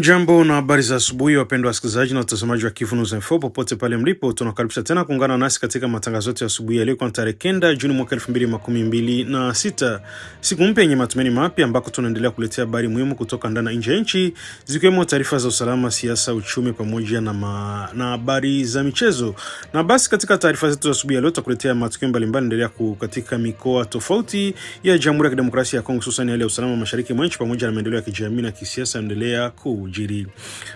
Jambo na habari za asubuhi wapendwa wasikilizaji na watazamaji wa Kivu News Info popote pale mlipo, tunakaribisha tena kuungana nasi katika matangazo yetu ya asubuhi ya leo kwa tarehe 9 Juni mwaka 2026, siku mpya yenye matumaini mapya ambako tunaendelea kuletea habari muhimu kutoka ndani na nje ya nchi, zikiwemo taarifa za usalama, siasa, uchumi pamoja na habari za michezo. Na basi katika taarifa zetu za asubuhi ya leo tutakuletea matukio mbalimbali endelea katika mikoa tofauti ya Jamhuri ya Kidemokrasia ya Kongo, hususan hali ya usalama mashariki mwa nchi pamoja na maendeleo ya kijamii na kisiasa endelea kujiri.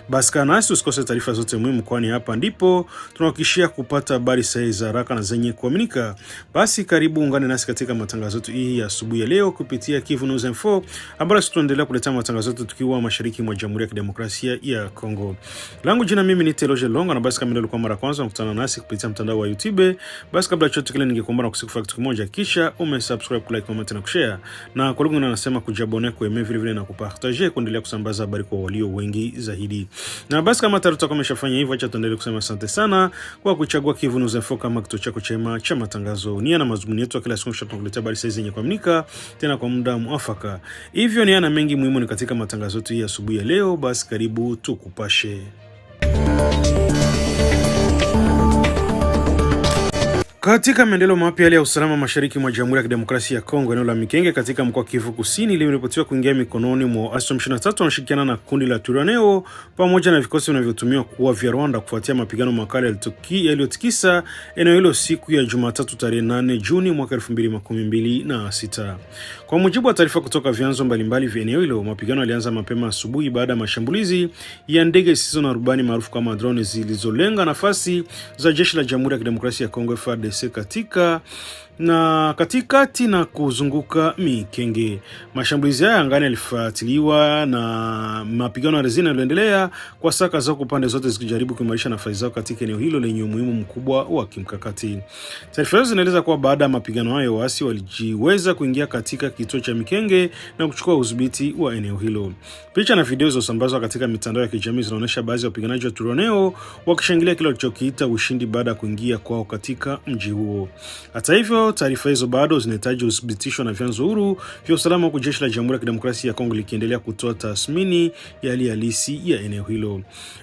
Basi kana nasi usikose taarifa zote muhimu, kwani hapa ndipo tunahakikishia kupata habari sahihi za haraka na zenye kuaminika. Basi karibu ungane nasi katika matangazo yetu hii ya asubuhi ya leo kupitia Kivu News Info, ambapo tunaendelea kuletea matangazo yetu tukiwa mashariki mwa Jamhuri ya Kidemokrasia ya Kongo. Langu jina mimi ni Teloje Longa, na basi kama ndio kwa mara kwanza unakutana nasi kupitia mtandao wa YouTube, basi kabla chochote kile ningekuomba na kusiku kitu kimoja, kisha umesubscribe, like, comment na kushare, na kwa lugha nasema kujabone kwa email vile na kupartager kuendelea kusambaza habari kwa walio wengi zaidi. Na basi kama taruta kama umeshafanya hivyo, acha tuendelee kusema asante sana kwa kuchagua Kivu News Info kama kituo chako chema cha matangazo. Nia na mazungumzo yetu kila siku tunakuletea habari sahihi zenye kuaminika tena kwa muda mwafaka. Hivyo ni ana mengi muhimu ni katika matangazo yetu ya asubuhi ya leo, basi karibu tukupashe. Katika maendeleo mapya hali ya usalama mashariki mwa Jamhuri ya Kidemokrasia ya Kongo, eneo la Mikenge katika mkoa wa Kivu Kusini limeripotiwa kuingia mikononi mwa M23 wanashirikiana na kundi la Twirwaneho pamoja na vikosi vinavyotumiwa kuwa vya Rwanda kufuatia mapigano makali yaliyotikisa eneo hilo siku ya Jumatatu tarehe 8 Juni mwaka 2026. Kwa mujibu wa taarifa kutoka vyanzo mbalimbali vya eneo hilo, mapigano yalianza mapema asubuhi baada ya mashambulizi ya ndege zisizo na rubani maarufu kama drone zilizolenga nafasi za jeshi la Jamhuri ya Kidemokrasia ya Kongo FARDC katikati na kuzunguka Mikenge. Mashambulizi haya angani yalifuatiliwa na mapigano ya rezina yaliyoendelea kwa saka za upande zote zikijaribu kuimarisha nafasi zao katika eneo hilo lenye umuhimu mkubwa wa kimkakati. Taarifa hizo zinaeleza kuwa baada ya mapigano hayo waasi walijiweza kuingia katika kituo cha Mikenge na kuchukua udhibiti wa eneo hilo. Picha na video zilizosambazwa katika mitandao ya kijamii zinaonyesha baadhi ya wapiganaji wa Twirwaneho wakishangilia kile walichokiita ushindi baada ya kuingia kwao katika mji huo. Hata hivyo, taarifa hizo bado zinahitaji udhibitisho na vyanzo huru vya usalama, huku jeshi la Jamhuri ya Kidemokrasia ya Kongo likiendelea kutoa tathmini ya hali halisi ya eneo hilo.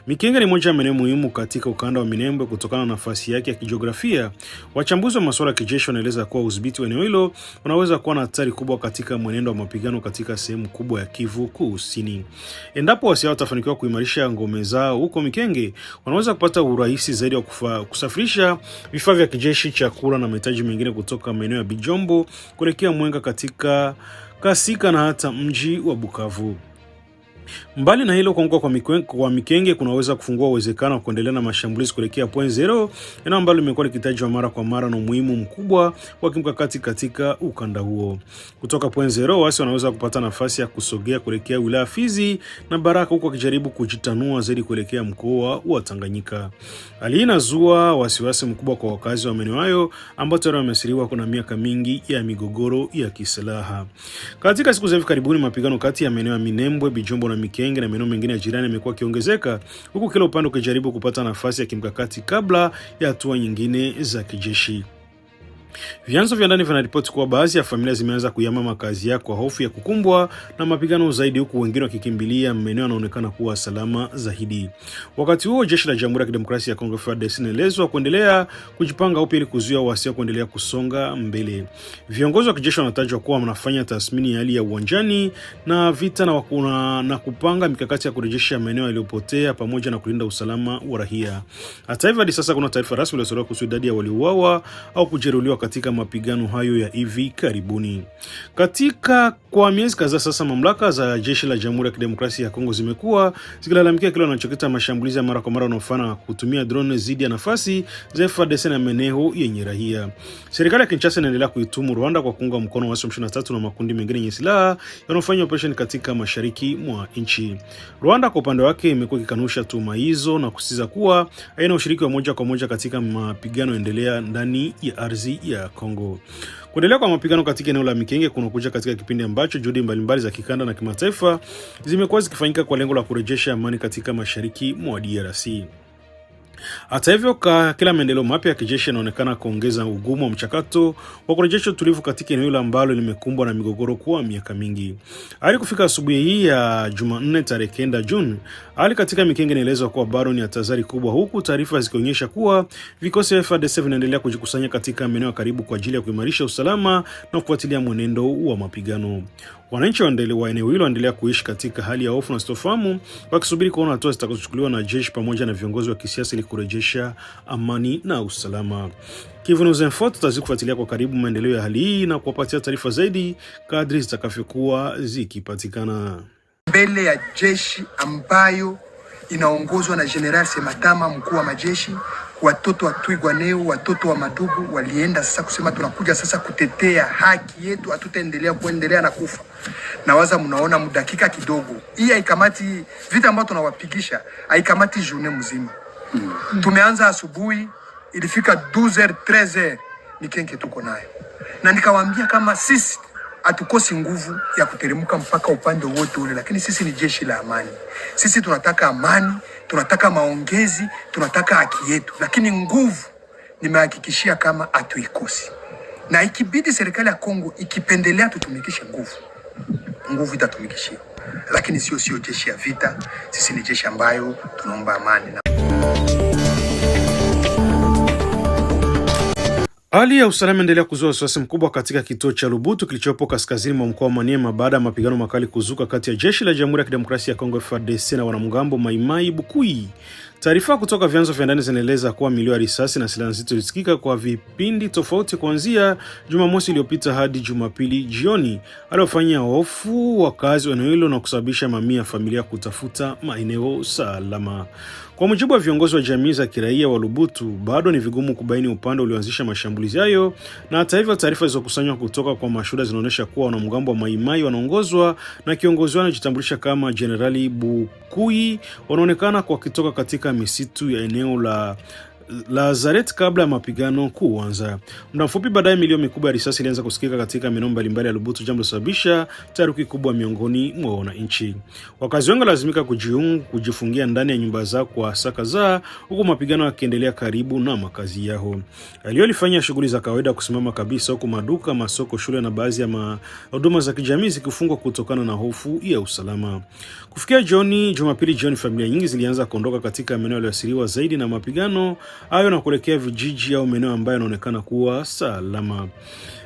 Mikenge ni moja ya maeneo muhimu katika ukanda wa Minembwe kutokana na nafasi yake ya kijiografia. Wachambuzi wa masuala ya kijeshi wanaeleza kuwa udhibiti wa eneo hilo unaweza kuwa na hatari kubwa katika mwenendo wa mapigano katika sehemu kubwa ya Kivu Kusini. Endapo waasi hao watafanikiwa kuimarisha ngome zao huko Mikenge, wanaweza kupata urahisi zaidi wa kusafirisha vifaa vya kijeshi, chakula na mahitaji mengine kutoka maeneo ya Bijombo kuelekea Mwenga katika Kasika na hata mji wa Bukavu. Mbali na hilo, kuanguka kwa Mikenge kunaweza kufungua uwezekano wa kuendelea na mashambulizi kuelekea Point Zero, eneo ambalo limekuwa likitajwa mara kwa mara na umuhimu mkubwa wa kimkakati katika ukanda huo. Kutoka Point Zero, waasi wanaweza kupata nafasi ya kusogea kuelekea wilaya Fizi na Baraka, huko wakijaribbu kujitanua zaidi kuelekea mkoa wa Tanganyika. Hali hii inazua wasiwasi mkubwa kwa wakazi wa maeneo hayo ambao tayari wamesiriwa kuna miaka mingi ya migogoro ya kislaha. Katika siku za hivi karibuni, mapigano kati ya maeneo ya Minembwe, Bijombo na Mikenge na maeneo mengine ya jirani yamekuwa kiongezeka, huku kila upande ukijaribu kupata nafasi ya kimkakati kabla ya hatua nyingine za kijeshi. Vyanzo vya ndani vinaripoti kuwa baadhi ya familia zimeanza kuyama makazi yao kwa hofu ya kukumbwa na mapigano zaidi, huku wengine wakikimbilia maeneo yanaonekana kuwa salama zaidi. Wakati huo, jeshi la Jamhuri ya Kidemokrasia ya Kongo FARDC linaelezwa kuendelea kujipanga upya ili kuzuia waasi kuendelea kusonga mbele. Viongozi wa kijeshi wanatajwa kuwa wanafanya tathmini ya hali ya uwanjani na vita na kupanga mikakati ya kurejesha maeneo yaliyopotea pamoja na kulinda usalama wa raia. Hata hivyo, hadi sasa kuna taarifa rasmi iliyotolewa kuhusu idadi ya waliouawa au kujeruhiwa katika mapigano hayo ya hivi karibuni. Kwa miezi kadhaa sasa, mamlaka za jeshi la Jamhuri ya Kidemokrasia ya Kongo zimekuwa zikilalamikia kile wanachokita mashambulizi ya mara kwa mara yanayofanywa kutumia drone zidi ya nafasi za FARDC na maeneo yenye raia. Serikali ya Kinshasa inaendelea kuitumu Rwanda kwa kuunga mkono waasi wa M23 na makundi mengine yenye silaha yanayofanya operation katika mashariki mwa nchi. Rwanda kwa upande wake imekuwa ikikanusha tuhuma hizo na kusisitiza kuwa haina ushiriki wa moja kwa moja katika mapigano endelea ndani ya ardhi ya Kongo. Kuendelea kwa mapigano katika eneo la Mikenge kunakuja katika kipindi ambacho juhudi mbalimbali za kikanda na kimataifa zimekuwa zikifanyika kwa lengo la kurejesha amani katika mashariki mwa DRC. Hata hivyo, kila maendeleo mapya ya kijeshi yanaonekana kuongeza ugumu wa mchakato wa kurejesha utulivu katika eneo ambalo limekumbwa na migogoro kwa miaka mingi. Hadi kufika asubuhi hii ya Jumanne tarehe 9 Juni, hali katika Mikenge inaelezwa kuwa bado ni hatari kubwa, huku taarifa zikionyesha kuwa vikosi vya FARDC vinaendelea kujikusanya katika maeneo karibu kwa ajili ya kuimarisha usalama na kufuatilia mwenendo wa mapigano. Wananchi wa eneo hilo waendelea kuishi katika hali ya hofu na sitofahamu, wakisubiri kuona hatua zitakazochukuliwa na jeshi pamoja na viongozi wa kisiasa ili kurejesha amani na usalama. Kivu News Info tutazidi kufuatilia kwa karibu maendeleo ya hali hii na kuwapatia taarifa zaidi kadri zitakavyokuwa zikipatikana. Mbele ya jeshi ambayo inaongozwa na General Sematama, mkuu wa majeshi, watoto wa Twirwaneho, watoto wa Madugu walienda sasa kusema tunakuja sasa kutetea haki yetu, kuendelea na kufa. Na waza mnaona mdakika kidogo. Hii haikamati vita ambayo tunawapigisha, haikamati journée mzima. Tumeanza asubuhi, ilifika 12h 13h Mikenge tuko nayo. Na nikawaambia kama sisi hatukosi nguvu ya kuteremka mpaka upande wote ule, lakini sisi ni jeshi la amani. Sisi tunataka amani, tunataka maongezi, tunataka haki yetu, lakini nguvu nimehakikishia kama hatuikosi. Na ikibidi serikali ya Kongo ikipendelea tutumikishe nguvu itatumikishia, lakini sio jeshi ya vita. Sisi ni jeshi ambayo tunaomba amani. Hali ya usalama endelea kuzua wasiwasi mkubwa katika kituo cha Lubutu kilichopo kaskazini mwa mkoa wa Maniema baada ya mapigano makali kuzuka kati ya jeshi la Jamhuri ya Kidemokrasia ya Kongo FARDC na wanamgambo Mai Mai Bukui. Taarifa kutoka vyanzo vya ndani zinaeleza kuwa milio ya risasi na silaha nzito zilisikika kwa vipindi tofauti kuanzia Jumamosi iliyopita hadi Jumapili jioni, aliyofanyia hofu wakazi wa eneo hilo na kusababisha mamia ya familia kutafuta maeneo salama. Kwa mujibu wa viongozi wa jamii za kiraia wa Lubutu, bado ni vigumu kubaini upande ulioanzisha mashambulizi hayo, na hata hivyo taarifa zilizokusanywa kutoka kwa mashuhuda zinaonyesha kuwa wanamgambo wa Mai Mai wanaongozwa na kiongozi wao anajitambulisha kama Generali Bukui wanaonekana kwa kitoka katika misitu ya eneo la Lazaret kabla ya mapigano kuanza. Muda mfupi baadaye milio mikubwa ya risasi ilianza kusikika katika maeneo mbalimbali ya Lubutu, jambo lilosababisha taharuki kubwa miongoni mwa wananchi. Wakazi wengi lazimika kujifungia ndani ya nyumba zao kwa saa kadhaa, huku mapigano yakiendelea karibu na makazi yao. Aliyolifanya shughuli za kawaida kusimama kabisa, huku maduka, masoko, shule na baadhi ya huduma za kijamii zikifungwa kutokana na hofu ya usalama. Kufikia Jumapili jioni, familia nyingi zilianza kuondoka katika maeneo yaliyoathiriwa zaidi na mapigano hayo na kuelekea vijiji au maeneo ambayo yanaonekana kuwa salama.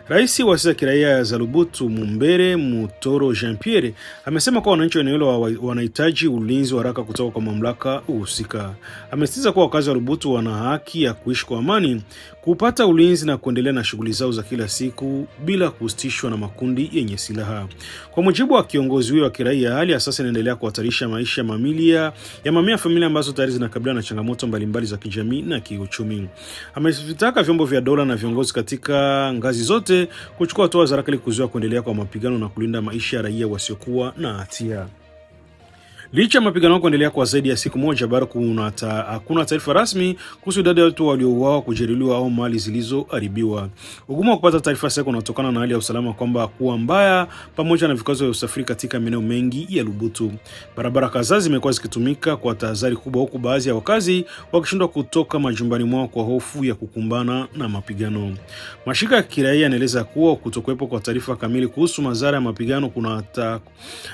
Rais wa asasi ya kiraia za Lubutu Mumbere Mutoro Jean Pierre amesema kuwa wananchi wa eneo hilo wanahitaji ulinzi wa haraka kutoka kwa mamlaka husika. Amesisitiza kuwa wakazi wa Lubutu wana haki ya kuishi kwa amani, kupata ulinzi na kuendelea na shughuli zao za kila siku bila kusitishwa na makundi yenye silaha. Kwa mujibu wa kiongozi huyo wa kiraia, hali ya sasa inaendelea kuhatarisha maisha mamia ya familia ambazo tayari zinakabiliana na changamoto mbalimbali za kijamii na kiuchumi. Amesitaka vyombo vya dola na viongozi katika ngazi zote kuchukua hatua za haraka ili kuzuia kuendelea kwa mapigano na kulinda maisha ya raia wasiokuwa na hatia. Licha mapigano kuendelea kwa zaidi ya siku moja, bado hakuna taarifa rasmi kuhusu idadi ya watu waliouawa, kujeruhiwa au mali zilizoharibiwa. Ugumu wa kupata taarifa sahihi unatokana na hali ya usalama kwamba kuwa mbaya pamoja na vikwazo vya usafiri katika maeneo mengi ya Lubutu. Barabara kadhaa zimekuwa zikitumika kwa tahadhari kubwa, huku baadhi ya wakazi wakishindwa kutoka majumbani mwao kwa hofu ya kukumbana na mapigano. Mashirika ya kiraia yanaeleza kuwa kutokuwepo kwa taarifa kamili kuhusu madhara ya mapigano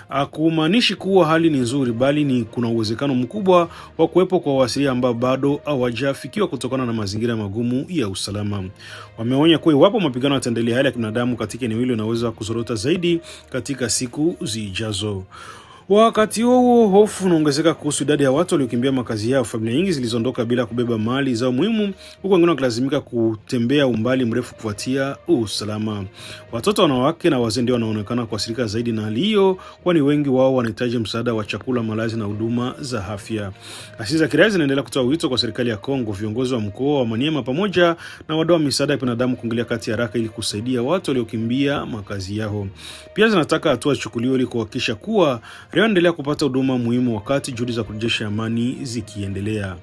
hakumaanishi kuwa hali ni nzuri, bali kuna uwezekano mkubwa wa kuwepo kwa wasilia ambao bado hawajafikiwa kutokana na mazingira magumu ya usalama. Wameonya kuwa iwapo mapigano yataendelea, hali ya kibinadamu katika eneo hilo inaweza kuzorota zaidi katika siku zijazo. Wakati huo hofu unaongezeka kuhusu idadi ya watu waliokimbia makazi yao. Familia nyingi zilizondoka bila kubeba mali zao muhimu, huku wengine wakilazimika kutembea umbali mrefu kufuatia usalama. Watoto, wanawake na wazee ndio wanaonekana kuathirika zaidi na hali hiyo, kwani wengi wao wanahitaji msaada wa chakula, malazi na huduma za afya. Asasi za kiraia zinaendelea kutoa wito kwa serikali ya Kongo, viongozi wa mkoa wa Maniema pamoja na wadau wa misaada ya binadamu kuingilia kati haraka ili kusaidia watu waliokimbia makazi yao. Pia zinataka hatua zichukuliwe ili kuhakikisha kuwa raia endelea kupata huduma muhimu wakati juhudi za kurejesha amani zikiendelea.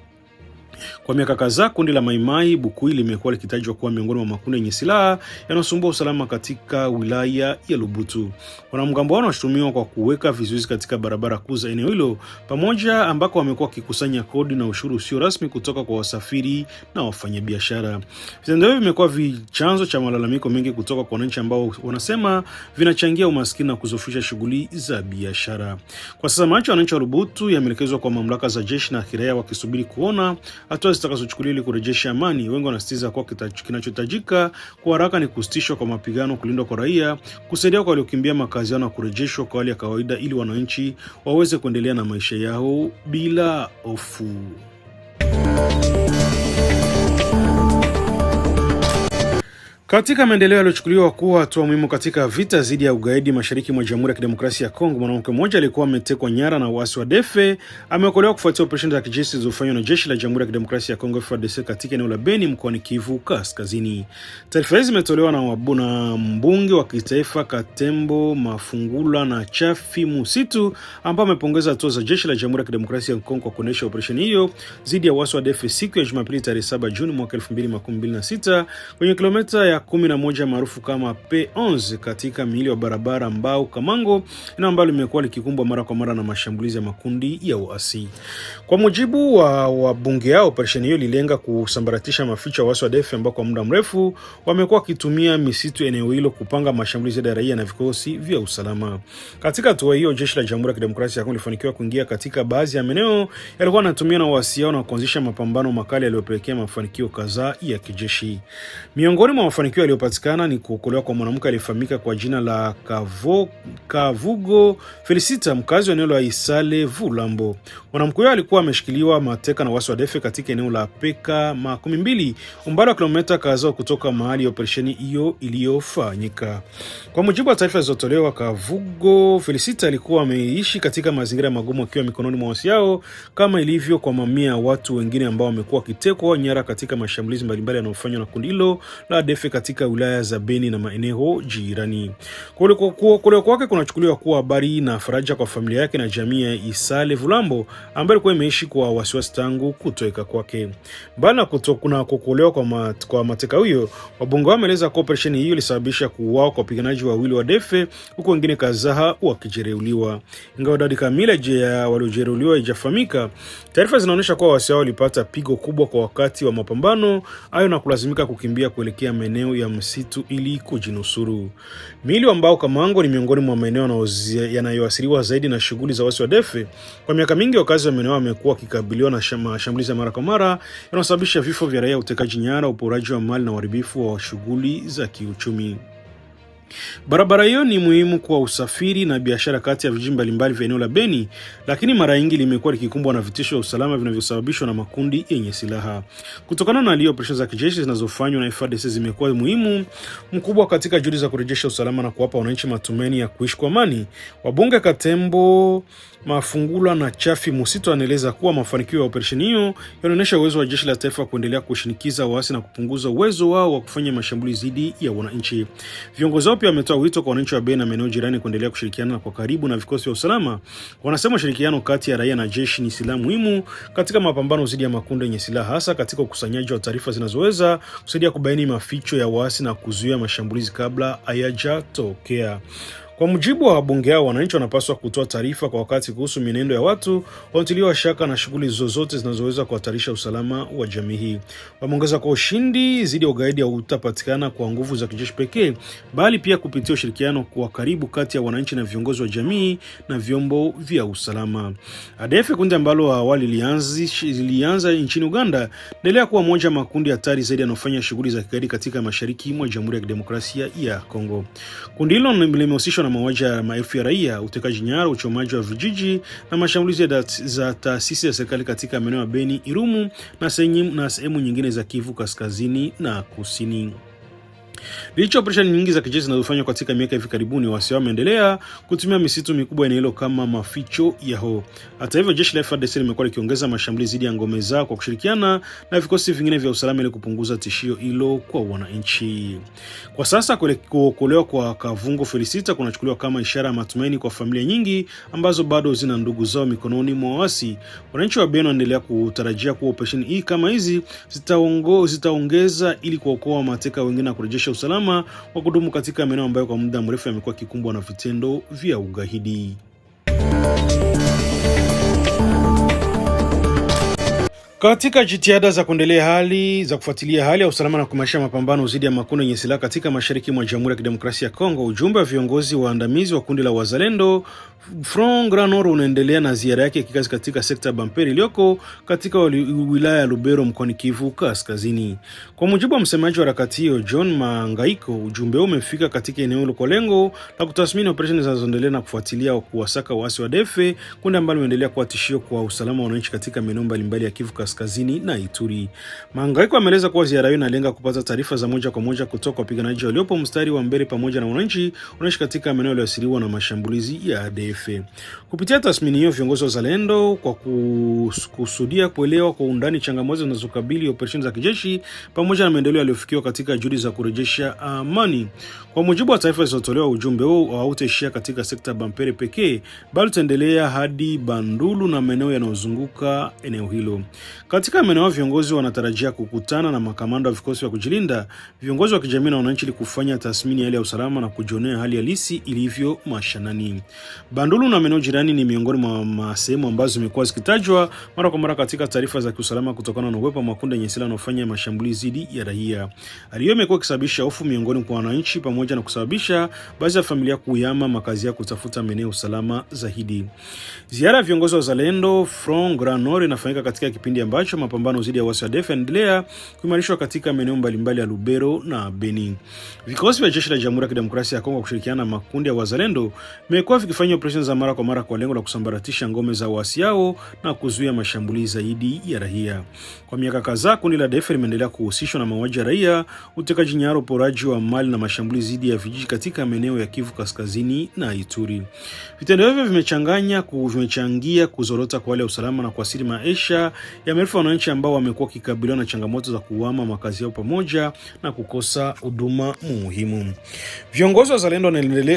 Kwa miaka kadhaa kundi la Maimai Bukui limekuwa likitajwa kuwa miongoni mwa makundi yenye silaha yanayosumbua usalama katika wilaya ya Lubutu. Wanamgambo hao wanashutumiwa kwa kuweka vizuizi katika barabara kuu za eneo hilo, pamoja ambako wamekuwa wakikusanya kodi na ushuru usio rasmi kutoka kwa wasafiri na wafanyabiashara. Vitendo hivyo vimekuwa chanzo cha malalamiko mengi kutoka kwa wananchi ambao wanasema vinachangia umaskini na kuzofisha shughuli za biashara. Kwa sasa macho wananchi wa Lubutu yameelekezwa kwa mamlaka za jeshi na kiraia wakisubiri kuona hatua zitakazochukuliwa ili kurejesha amani. Wengi wanasisitiza kuwa kinachohitajika kwa haraka ni kusitishwa kwa mapigano, kulindwa kwa raia, kusaidia kwa waliokimbia makazi yao na kurejeshwa kwa hali ya kawaida ili wananchi waweze kuendelea na maisha yao bila hofu. Katika maendeleo yaliyochukuliwa kuwa hatua muhimu katika vita dhidi ya ugaidi mashariki mwa Jamhuri ya Kidemokrasia ya Kongo, mwanamke mmoja alikuwa ametekwa nyara na waasi wa ADF ameokolewa kufuatia operesheni za kijeshi zilizofanywa na jeshi la Jamhuri ya Kidemokrasia ya Kongo FARDC katika eneo la Beni mkoani Kivu Kaskazini. Taarifa hizi zimetolewa na mbunge wa kitaifa Katembo Mafungula na Chafi Musitu, ambao amepongeza hatua za jeshi la Jamhuri ya Kidemokrasia ya Kongo kwa kuendesha operesheni hiyo dhidi ya waasi wa ADF siku ya Jumapili tarehe 7 Juni mwaka 2026 kwenye kilomita ya 11 maarufu kama P11 katika miili wa barabara Mbao Kamango, na ambalo limekuwa likikumbwa mara kwa mara na mashambulizi ya makundi ya uasi. Kwa mujibu wa wabunge hao, operesheni hiyo ililenga kusambaratisha maficho ya waasi wa ADF ambao kwa muda mrefu wamekuwa wakitumia misitu eneo hilo kupanga mashambulizi ya raia na vikosi vya usalama. Katika hatua hiyo, jeshi la Jamhuri ya Kidemokrasia ya Kongo lilifanikiwa kuingia katika baadhi ya maeneo yalikuwa yanatumia na waasi hao na kuanzisha mapambano makali yaliyopelekea mafanikio kadhaa ya kijeshi. Miongoni mwa mafanikio yaliyopatikana ni kuokolewa kwa mwanamke aliyefahamika kwa jina la Kavugo Felicita, mkazi wa eneo la Isale Vulambo. Mwanamke huyo alikuwa ameshikiliwa mateka na waasi wa ADF katika eneo la Peka 12, umbali wa kilomita kadhaa kutoka mahali operesheni hiyo iliyofanyika. Kwa mujibu wa taarifa zilizotolewa, Kavugo Felicita alikuwa ameishi katika mazingira magumu akiwa mikononi mwa waasi hao, kama ilivyo kwa mamia ya watu wengine ambao wamekuwa wakitekwa nyara katika mashambulizi mbalimbali yanayofanywa na kundi hilo la ADF katika wilaya za Beni na maeneo jirani. Kuokolewa kwake kunachukuliwa kuwa habari na faraja kwa familia yake na jamii ya Isale Vulambo ambayo ilikuwa imeishi kwa wasiwasi tangu kutoweka kwake. Mbali na kuokolewa kwa mateka huyo, wabunge wameeleza kuwa operesheni hiyo ilisababisha kuuawa kwa wapiganaji wawili wa ADF huku wengine kadhaa wakijeruhiwa. Ingawa idadi kamili ya waliojeruhiwa haijafahamika, taarifa zinaonyesha kuwa waasi hao walipata pigo kubwa kwa wakati wa mapambano hayo na kulazimika kukimbia kuelekea maeneo ya msitu ili kujinusuru. Miili wa Mbao Kamango ni miongoni mwa maeneo yanayoathiriwa zaidi na shughuli za waasi wa ADF. Kwa miaka mingi wakazi wa maeneo wamekuwa wakikabiliwa na mashambulizi ya mara kwa mara yanayosababisha vifo vya raia, utekaji nyara, uporaji wa mali na uharibifu wa shughuli za kiuchumi. Barabara hiyo ni muhimu kwa usafiri na biashara kati ya vijiji mbalimbali vya eneo la Beni, lakini mara nyingi limekuwa likikumbwa na vitisho vya usalama vinavyosababishwa na makundi yenye silaha. Kutokana na hiyo, operesheni za kijeshi zinazofanywa na FARDC zimekuwa muhimu mkubwa katika juhudi za kurejesha usalama na kuwapa wananchi matumaini ya kuishi kwa amani. Wabunge Katembo Mafungula na Chafi Musitu anaeleza kuwa mafanikio ya operesheni hiyo yanaonyesha uwezo wa jeshi la taifa kuendelea kushinikiza waasi na kupunguza uwezo wao wa kufanya mashambulizi dhidi ya wananchi. Viongozi wao pia wametoa wito kwa wananchi wa Beni na maeneo jirani kuendelea kushirikiana kwa karibu na vikosi vya usalama. Wanasema ushirikiano kati ya raia na jeshi ni silaha muhimu katika mapambano dhidi ya makundi yenye silaha, hasa katika ukusanyaji wa taarifa zinazoweza kusaidia kubaini maficho ya waasi na kuzuia mashambulizi kabla hayajatokea. Kwa mujibu wa wabunge hao, wananchi wanapaswa kutoa taarifa kwa wakati kuhusu mienendo ya watu wanaotiliwa shaka na shughuli zozote zinazoweza kuhatarisha usalama wa jamii hii. Wameongeza kwa ushindi dhidi ya ugaidi hautapatikana kwa nguvu za kijeshi pekee, bali pia kupitia ushirikiano kwa karibu kati ya wananchi na viongozi wa jamii na vyombo vya usalama. ADF, kundi ambalo awali lilianza nchini Uganda, endelea kuwa moja makundi hatari zaidi yanayofanya shughuli za kigaidi katika mashariki mwa Jamhuri ya Kidemokrasia ya Kongo. Kundi hilo limehusishwa na mauaji ya maelfu ya raia, utekaji nyara, uchomaji wa vijiji na mashambulizi za taasisi za serikali katika maeneo ya Beni, Irumu na sehemu nyingine za Kivu Kaskazini na Kusini. Licha operesheni nyingi za kijeshi zinazofanywa katika miaka hivi karibuni, waasi wameendelea kutumia misitu mikubwa eneo hilo kama maficho yao. Hata hivyo, jeshi la FARDC limekuwa likiongeza mashambulizi dhidi ya ngome zao kwa kushirikiana na vikosi vingine vya usalama ili kupunguza tishio hilo kwa wananchi. Kwa sasa kuokolewa kwa Kavungo Felicita kunachukuliwa kama ishara ya matumaini kwa familia nyingi ambazo bado zina ndugu zao mikononi mwa waasi. Wananchi wa Beni wanaendelea kutarajia kuwa operesheni hii kama hizi zitaongeza ili kuokoa mateka wengine na kurejesha usalama wa kudumu katika maeneo ambayo kwa muda mrefu yamekuwa kikumbwa na vitendo vya ugaidi. Katika jitihada za kufuatilia hali ya usalama na kuimarisha mapambano dhidi ya makundi yenye silaha katika mashariki mwa Jamhuri ya Kidemokrasia ya Kongo, ujumbe wa viongozi waandamizi wa kundi la Wazalendo Front Grand Nord unaendelea na ziara yake ya kikazi katika sekta ya Bamperi iliyoko katika wilaya ya Lubero mkoani Kivu Kaskazini. Kwa mujibu wa msemaji wa harakati hiyo John Mangaiko, ujumbe huo umefika katika eneo hilo kwa lengo la kutathmini operesheni zinazoendelea na kufuatilia kuwasaka waasi wa ADF, kundi ambalo limeendelea kuwa tishio kwa usalama wa wananchi katika maeneo mbalimbali ya Kivu Kaskazini na Ituri. Mangaiko ameeleza kuwa ziara hiyo inalenga kupata taarifa za moja kwa moja kutoka kwa wapiganaji waliopo mstari wa mbele pamoja na wananchi wanaishi katika maeneo yaliyoathiriwa na mashambulizi ya ADF. Kupitia tathmini hiyo, viongozi wa Zalendo kwa kusudia kuelewa kwa undani changamoto zinazokabili operesheni za kijeshi pamoja na maendeleo yaliyofikiwa katika juhudi za kurejesha amani. Kwa mujibu wa taarifa zilizotolewa, ujumbe huo hautaishia katika sekta Bampere pekee, bali utaendelea hadi Bandulu na maeneo yanayozunguka eneo hilo. Katika maeneo, viongozi wanatarajia kukutana na makamanda wa vikosi vya kujilinda, viongozi wa kijamii na wananchi ili kufanya tathmini ya hali ya usalama na kujionea hali halisi ilivyo mashanani. Bandulu na maeneo jirani ni miongoni mwa sehemu ambazo zimekuwa zikitajwa mara kwa mara katika taarifa za kiusalama kutokana na uwepo wa makundi yenye silaha yanayofanya mashambulizi dhidi ya raia. Hali hiyo imekuwa ikisababisha hofu miongoni mwa wananchi pamoja na kusababisha baadhi ya familia kuyama makazi yao kutafuta maeneo usalama zaidi. Ziara ya viongozi wa Zalendo Front Grand Nord inafanyika katika kipindi ambacho mapambano dhidi ya waasi wa ADF yanaendelea kuimarishwa katika maeneo mbalimbali ya Lubero na Beni. Vikosi vya jeshi la Jamhuri ya Kidemokrasia ya Kongo kushirikiana na makundi ya Wazalendo vimekuwa vikifanya operesheni za mara kwa mara kwa lengo la kusambaratisha ngome za waasi hao na kuzuia mashambulizi zaidi ya raia. Kwa miaka kadhaa, kundi la ADF limeendelea kuhusishwa na mauaji ya raia, utekaji nyara, uporaji wa mali na mashambulizi dhidi ya vijiji katika maeneo ya Kivu Kaskazini na Ituri. Vitendo hivyo vimechangia kuzorota kwa hali ya usalama na kuathiri maisha ya maelfu ya wananchi ambao wamekuwa kikabiliwa na changamoto za kuhama makazi yao pamoja na kukosa huduma muhimu. Viongozi wa Zalendo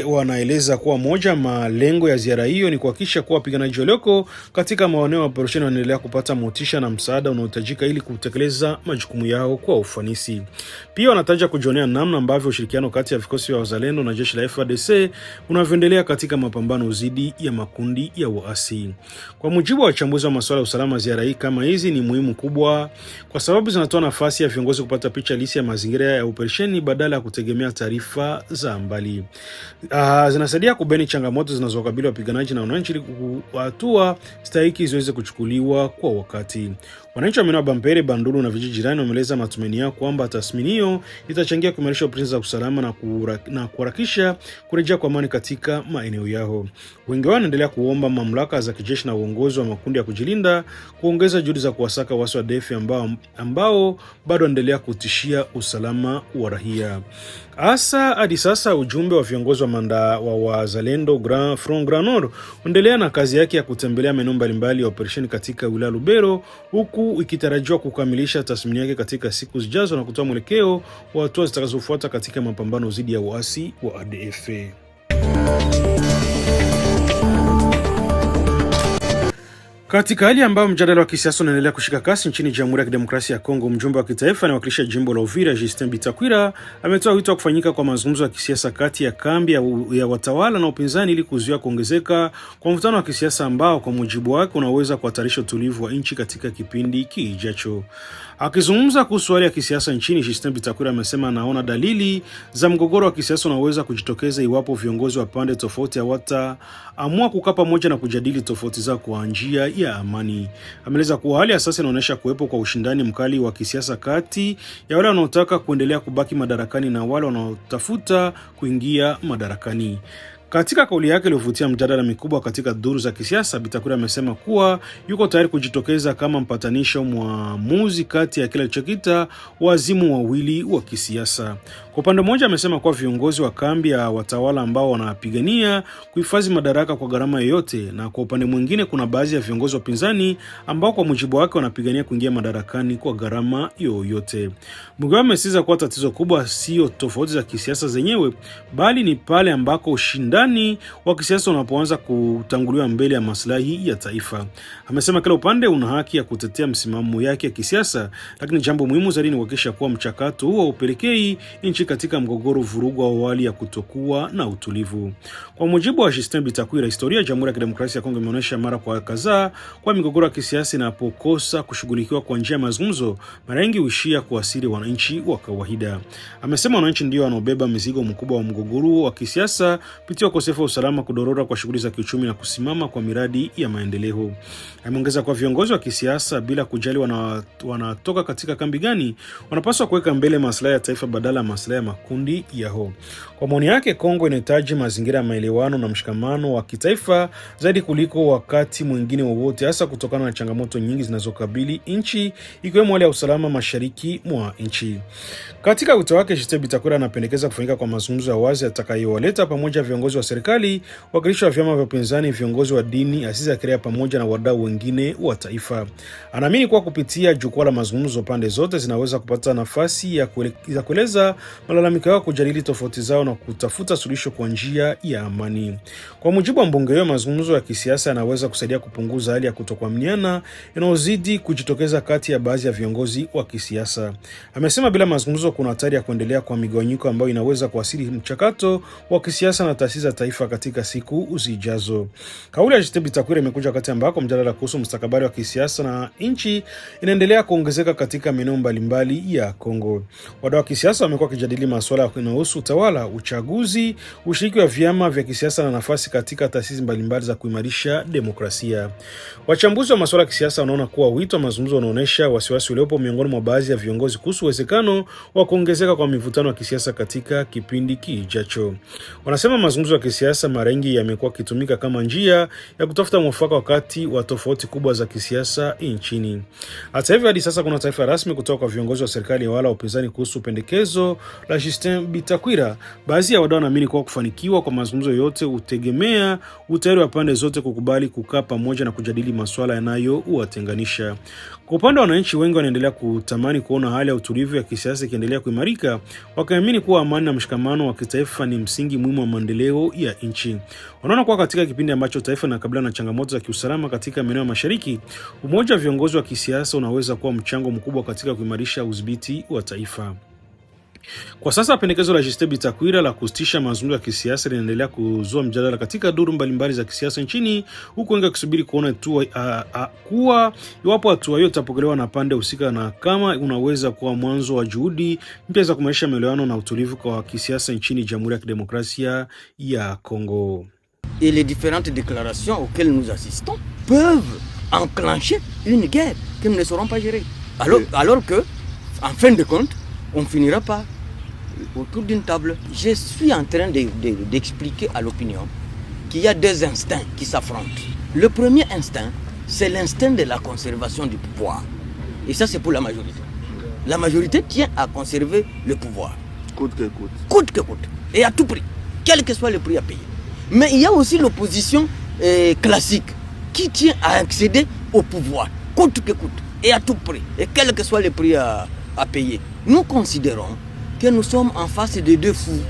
wanaeleza kuwa moja malengo ya ziara hiyo ni kuhakikisha kuwa wapiganaji walioko katika maeneo ya operesheni wanaendelea kupata motisha na msaada unaohitajika ili kutekeleza majukumu yao kwa ufanisi. Pia wanataja kujionea namna ambavyo ushirikiano kati ya vikosi vya Wazalendo na jeshi la FARDC unavyoendelea katika mapambano dhidi ya makundi ya waasi. Kwa mujibu wa wachambuzi wa masuala ya usalama, ziara hii kama hizi ni muhimu kubwa kwa sababu zinatoa nafasi ya viongozi kupata picha halisi ya mazingira ya operesheni badala ya kutegemea taarifa za mbali. Zinasaidia kubaini changamoto zinazowakabili wapiganaji na wananchi ili hatua stahiki ziweze kuchukuliwa kwa wakati. Wananchi wa maeneo ya Bampere, Bandulu na vijiji jirani wameeleza matumaini yao kwamba tathmini hiyo itachangia kuimarisha operesheni za usalama na kuharakisha kurejea kwa amani katika maeneo yao. Wengi wao wanaendelea kuomba mamlaka za kijeshi na uongozi wa makundi ya kujilinda kuongeza juhudi za kuwasaka waasi wa ADF ambao bado wanaendelea kutishia usalama wa raia. Hadi sasa ujumbe wa viongozi wa Wazalendo Front Grand Nord unaendelea na kazi yake ya kutembelea maeneo mbalimbali ya operesheni katika wilaya Lubero, huku ikitarajiwa kukamilisha tathmini yake katika siku zijazo na kutoa mwelekeo wa hatua zitakazofuata katika mapambano dhidi ya waasi wa ADF. Katika hali ambayo mjadala wa kisiasa unaendelea kushika kasi nchini Jamhuri ya Kidemokrasia ya Kongo, mjumbe wa kitaifa anayewakilisha jimbo la Uvira Justin Bitakwira ametoa wito wa kufanyika kwa mazungumzo ya kisiasa kati ya kambi ya watawala na upinzani ili kuzuia kuongezeka kwa mvutano wa kisiasa ambao kwa mujibu wake unaweza kuhatarisha utulivu wa nchi katika kipindi kijacho. Akizungumza kuhusu hali ya kisiasa nchini, Justin Bitakwira amesema anaona dalili za mgogoro wa kisiasa unaweza kujitokeza iwapo viongozi wa pande tofauti hawataamua kukaa pamoja na kujadili tofauti zao kwa njia ya amani. Ameeleza kuwa hali ya sasa inaonyesha kuwepo kwa ushindani mkali wa kisiasa kati ya wale wanaotaka kuendelea kubaki madarakani na wale wanaotafuta kuingia madarakani. Katika kauli yake iliyovutia mjadala mikubwa katika duru za kisiasa, Bitakwira amesema kuwa yuko tayari kujitokeza kama mpatanisho mwamuzi kati ya kila alichokita wazimu wawili wa kisiasa. Kwa upande mmoja amesema kuwa viongozi wa kambi ya watawala ambao wanapigania kuhifadhi madaraka kwa gharama yoyote, na kwa upande mwingine kuna baadhi ya viongozi wa pinzani ambao kwa mujibu wake wanapigania kuingia madarakani kwa gharama yoyote. Mugabe amesisitiza kuwa tatizo kubwa sio tofauti za kisiasa zenyewe, bali ni pale ambako ushindani wa kisiasa unapoanza kutanguliwa mbele ya maslahi ya taifa. Amesema kila upande una haki ya kutetea msimamo yake ya kisiasa, lakini jambo muhimu zaidi ni kuhakikisha kuwa mchakato huo upelekei nchi katika mgogoro, vurugu au hali ya kutokuwa na utulivu. Kwa mujibu wa Justin Bitakwira, historia ya Jamhuri ya Kidemokrasia ya Kongo imeonyesha mara kwa kadhaa kwa migogoro ya kisiasa inapokosa kushughulikiwa kwa njia ya mazungumzo, mara nyingi huishia kuasiri wananchi wa kawaida. Amesema wananchi ndio wanaobeba mizigo mkubwa wa mgogoro wa kisiasa kupitia ukosefu wa usalama, kudorora kwa shughuli za kiuchumi na kusimama kwa miradi ya maendeleo. Ameongeza kwa viongozi wa kisiasa, bila kujali wanatoka katika kambi gani, wanapaswa kuweka mbele maslahi ya taifa badala ya maslahi ya makundi yao. Kwa maoni yake, Kongo inahitaji mazingira ya maelewano na mshikamano wa kitaifa zaidi kuliko wakati mwingine wowote, hasa kutokana na changamoto nyingi zinazokabili nchi, ikiwemo hali ya usalama mashariki mwa nchi. Katika wito wake, Justin Bitakwira anapendekeza kufanyika kwa mazungumzo ya wazi yatakayowaleta pamoja viongozi wa serikali, wakilishi wa vyama vya upinzani, viongozi wa dini, asasi za kiraia pamoja na wadau wengine wa taifa. Anaamini kuwa kupitia jukwaa la mazungumzo pande zote zinaweza kupata nafasi ya kueleza malalamiko yao, kujadili tofauti zao na kutafuta suluhisho kwa njia ya amani. Kwa mujibu wa mbunge huyo, mazungumzo ya kisiasa yanaweza kusaidia kupunguza hali ya kutokuaminiana inayozidi kujitokeza kati ya baadhi ya viongozi wa kisiasa. Amesema bila mazungumzo kuna hatari ya kuendelea kwa migawanyiko ambayo inaweza kuathiri mchakato wa kisiasa na taasisi za taifa katika siku zijazo. Kauli ya Justin Bitakwira imekuja wakati ambako mjadala kuhusu mustakabali wa kisiasa na nchi inaendelea kuongezeka katika maeneo mbalimbali ya Kongo. Wadau wa kisiasa wamekuwa wakijadili masuala yanayohusu utawala, uchaguzi, ushiriki wa vyama vya kisiasa na nafasi katika taasisi mbalimbali za kuimarisha demokrasia. Wachambuzi wa masuala ya kisiasa wanaona kuwa wito wa mazungumzo unaonyesha wasiwasi uliopo miongoni mwa baadhi ya viongozi kuhusu uwezekano wa kuongezeka kwa mivutano ya kisiasa katika kipindi kijacho. Wanasema mazungumzo ya kisiasa mara nyingi yamekuwa kitumika kama njia ya kutafuta mwafaka wakati wa tofauti kubwa za kisiasa nchini. Hata hivyo, hadi sasa kuna taarifa rasmi kutoka kwa viongozi wa serikali wala upinzani kuhusu pendekezo la Justin Bitakwira. Baadhi ya wadau wanaamini kuwa kufanikiwa kwa mazungumzo yote utegemea utayari wa pande zote kukubali kukaa pamoja na kujadili masuala yanayowatenganisha. Kwa upande wa wananchi, wengi wanaendelea kutamani kuona hali ya utulivu ya kisiasa ikiendelea kuimarika, wakiamini kuwa amani na mshikamano wa kitaifa ni msingi muhimu wa maendeleo ya nchi. Wanaona kuwa katika kipindi ambacho taifa linakabiliana na changamoto za kiusalama katika maeneo ya mashariki, umoja wa viongozi wa kisiasa unaweza kuwa mchango mkubwa katika kuimarisha udhibiti wa taifa. Kwa sasa pendekezo la Justin Bitakwira la kusitisha mazungumzo ya kisiasa linaendelea kuzua mjadala katika duru mbalimbali za kisiasa nchini, huku wengi wakisubiri kuona kuwa iwapo hatua hiyo itapokelewa na pande husika na kama unaweza kuwa mwanzo wa juhudi mpya za kuimarisha maelewano na utulivu kwa kisiasa nchini Jamhuri ya Kidemokrasia ya Kongo. Et les différentes déclarations auxquelles nous assistons peuvent enclencher une guerre que nous ne saurons pas gérer. Alors que, en fin de compte, on finira par autour d'une table. Je suis en train d'expliquer à l'opinion qu'il y a deux instincts qui s'affrontent. Le premier instinct, c'est l'instinct de la conservation du pouvoir. Et ça, c'est pour la majorité. La majorité tient à conserver le pouvoir. Coûte que coûte. Coûte que coûte. Et à tout prix. Quel que soit le prix à payer. Mais il y a aussi l'opposition classique qui tient à accéder au pouvoir. Coûte que coûte. Et à tout prix. Et quel que soit le prix à payer. Nous considérons que nous sommes en face de deux fous.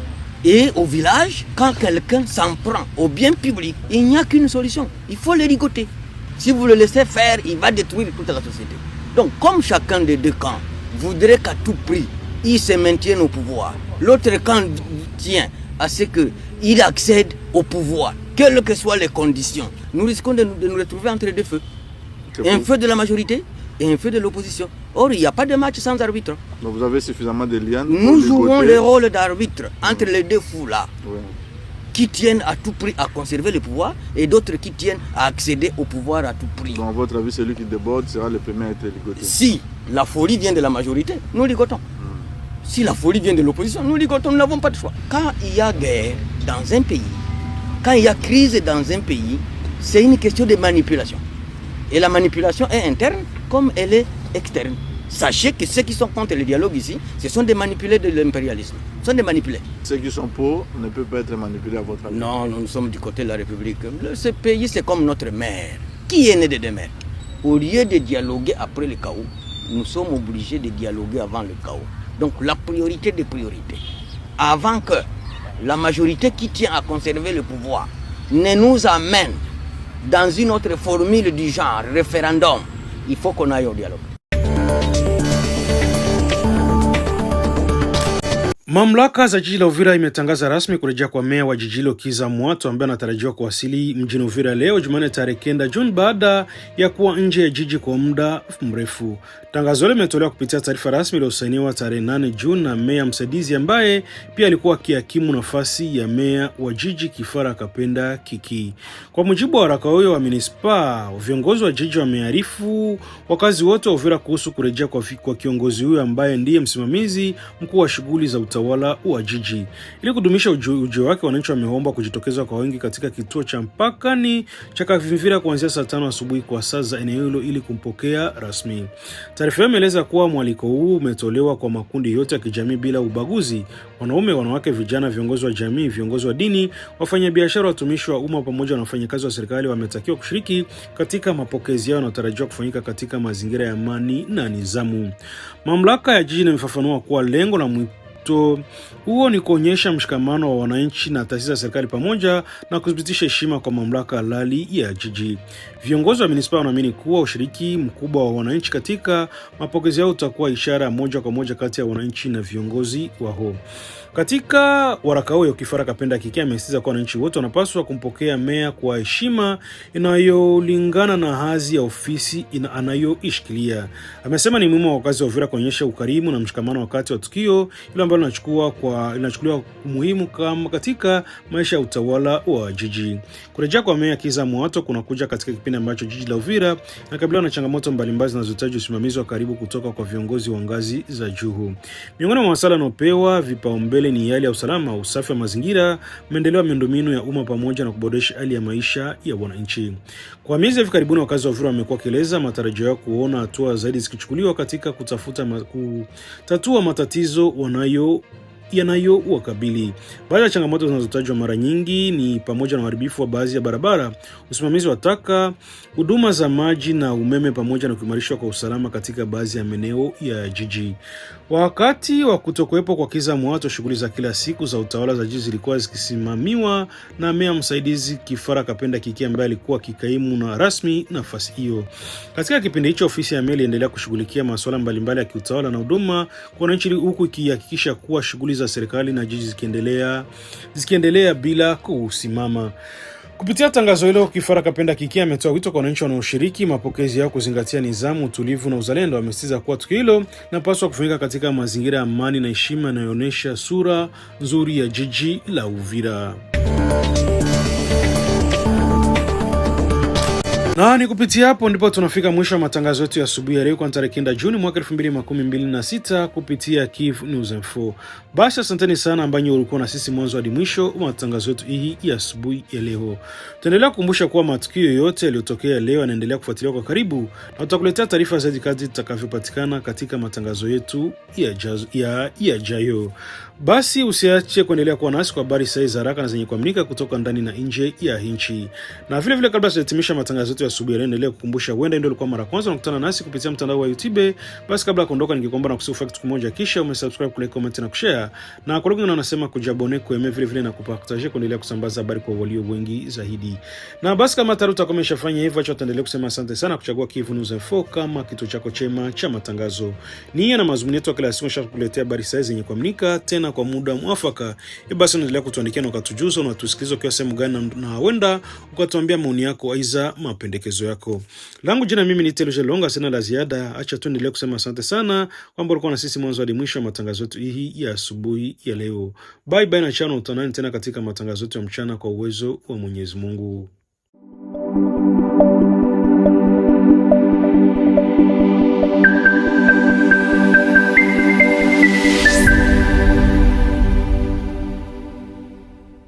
Et au village, quand quelqu'un s'en prend au bien public, il n'y a qu'une solution. Il faut le ligoter. Si vous le laissez faire, il va détruire toute la société. Donc, comme chacun des deux camps voudrait qu'à tout prix, il se maintienne au pouvoir, l'autre camp tient à ce qu'il accède au pouvoir, quelles que soient les conditions. Nous risquons de nous retrouver entre deux feux. Un feu de la majorité et un feu de l'opposition. Or, il n'y a pas de match sans arbitre. Donc vous avez suffisamment de liens. Nous jouons le rôle d'arbitre entre les deux fous-là, qui tiennent à tout prix à conserver le pouvoir et d'autres qui tiennent à accéder au pouvoir à tout prix. Donc, à votre avis, celui qui déborde sera le premier à être ligoté? Si la folie vient de la majorité, nous ligotons. Si la folie vient de l'opposition, nous ligotons, nous n'avons pas de choix. Quand il y a guerre dans un pays, Quand il y a crise dans un pays, c'est une question de manipulation. Et la manipulation est interne comme elle est externe. Sachez que ceux qui sont contre le dialogue ici, ce sont des manipulés de l'impérialisme. Ce sont des manipulés. Ceux qui sont pour ne peuvent pas être manipulés à votre avis. Non, nous sommes du côté de la République. Ce pays, c'est comme notre mère. Qui est né de deux mères? Au lieu de dialoguer après le chaos, nous sommes obligés de dialoguer avant le chaos. Donc la priorité des priorités. Avant que la majorité qui tient à conserver le pouvoir ne nous amène dans une autre formule du genre référendum, il faut qu'on aille au dialogue. Mamlaka za jiji la Uvira imetangaza rasmi kurejea kwa meya wa jiji hilo Kiza Mwato ambaye anatarajiwa kuwasili mjini Uvira leo Jumanne tarehe 9 Juni baada ya kuwa nje ya jiji kwa muda mrefu. Tangazo hilo limetolewa kupitia taarifa rasmi iliyosainiwa tarehe 8 Juni na meya msaidizi ambaye pia alikuwa akihakimu nafasi ya meya wa jiji Kifara Kapenda Kiki. Kwa mujibu wa waraka huo wa munispa, viongozi wa jiji wamearifu wakazi wote wa Uvira kuhusu kurejea kwa kiongozi huyo ambaye ndiye msimamizi mkuu wa shughuli za utawala wa jiji. Ili kudumisha ujio wake, wananchi wameomba kujitokeza kwa wingi katika kituo cha mpakani cha Kavimvira kuanzia saa 5 asubuhi kwa saa za eneo hilo ili kumpokea rasmi. Taarifa hiyo imeeleza kuwa mwaliko huu umetolewa kwa makundi yote ya kijamii bila ubaguzi: wanaume, wanawake, vijana, viongozi wa jamii, viongozi wa dini, wafanyabiashara, watumishi wa umma pamoja na wafanyakazi wa serikali wametakiwa kushiriki katika mapokezi yao yanayotarajiwa kufanyika katika mazingira ya amani na nidhamu. Mamlaka ya jiji imefafanua kuwa lengo la huo ni kuonyesha mshikamano wa wananchi na taasisi za serikali pamoja na kudhibitisha heshima kwa mamlaka halali ya jiji. Viongozi wa munisipaa wanaamini kuwa ushiriki mkubwa wa wananchi katika mapokezi yao utakuwa ishara moja kwa moja kati ya wananchi na viongozi wao. Katika waraka huo, Kifara Kapenda Kiki amesisitiza kwa wananchi wote wanapaswa kumpokea meya kwa heshima inayolingana na hadhi ya ofisi anayoishikilia. Amesema ni muhimu wa wakazi wa Uvira kuonyesha ukarimu na mshikamano wakati wa tukio ile ambalo linachukuliwa muhimu kama katika maisha ya utawala wa jiji. Kurejea kwa meya Kiza Mwato kunakuja katika kipindi ambacho jiji la Uvira linakabiliwa na changamoto mbalimbali zinazohitaji usimamizi wa karibu kutoka kwa viongozi wa ngazi za juu. Miongoni mwa masuala yanayopewa vipaumbele ni hali ya usalama, usafi wa mazingira, maendeleo ya miundombinu ya umma pamoja na kuboresha hali ya maisha ya wananchi. Kwa miezi hivi karibuni, wakazi wa Uvira wamekuwa kieleza matarajio yao kuona hatua zaidi zikichukuliwa katika kutatua matatizo yanayowakabili. Baadhi ya changamoto zinazotajwa mara nyingi ni pamoja na uharibifu wa baadhi ya barabara, usimamizi wa taka, huduma za maji na umeme pamoja na kuimarishwa kwa usalama katika baadhi ya maeneo ya jiji. Wakati wa kutokuwepo kwa Kiza Mwato, shughuli za kila siku za utawala za jiji zilikuwa zikisimamiwa na meya msaidizi Kifara Kapenda Kiki ambaye alikuwa kikaimu na rasmi nafasi hiyo. Katika kipindi hicho, ofisi ya meya iliendelea kushughulikia masuala mbalimbali ya kiutawala na huduma kwa wananchi, huku ikihakikisha kuwa shughuli za serikali na jiji zikiendelea bila kusimama. Kupitia tangazo hilo, Kifara Kapenda Kiki ametoa wito kwa wananchi wanaoshiriki mapokezi yao kuzingatia nidhamu, utulivu na uzalendo. Amesisitiza kuwa tukio hilo linapaswa kufanyika katika mazingira ya amani na heshima yanayoonyesha sura nzuri ya jiji la Uvira. Na ni kupitia hapo ndipo tunafika mwisho wa matangazo yetu ya asubuhi ya leo kwa tarehe 9 Juni mwaka 2026 kupitia Kivu News Info. Basi asanteni sana ambao ulikuwa na sisi mwanzo hadi mwisho wa matangazo yetu hii ya asubuhi ya leo. Tunaendelea kukumbusha kuwa matukio yote yaliyotokea leo yanaendelea kufuatiliwa kwa karibu na tutakuletea taarifa zaidi kadri zitakavyopatikana katika matangazo yetu yajayo. Basi usiache kuendelea kuwa nasi kwa habari sahihi za haraka na zenye kuaminika kutoka ndani na nje ya nchi. Na vile vile kabla sijatimisha matangazo yetu ya asubuhi leo, endelea kukumbusha huenda ndio ulikuwa mara kwanza unakutana nasi kupitia mtandao wa YouTube. Basi kabla kuondoka, ningeomba na kusifu kitu kimoja, kisha umesubscribe, kulike, comment na kushare. Na kwa lugha unasema kujabone kwa vile vile na kupartager kuendelea kusambaza habari kwa walio wengi zaidi. Na basi kama taruta kama umeshafanya hivyo, acha tuendelee kusema asante sana kuchagua Kivu News Info kama kituo chako chema cha matangazo. Nia na mazungumzo yetu kila siku shakuletea habari sahihi zenye kuaminika tena kwa muda mwafaka. Basi endelea kutuandikia na ukatujuza na tusikilize kwa sehemu gani na huenda ukatuambia maoni yako aiza mapendekezo yako. Langu jina mimi ni Teluge Longa, sina la ziada. Acha tuendelee kusema asante sana kwamba ulikuwa na sisi mwanzo hadi mwisho wa matangazo yetu hii ya asubuhi ya leo. Bye bye na chana, utanani tena katika matangazo yetu ya mchana kwa uwezo wa Mwenyezi Mungu.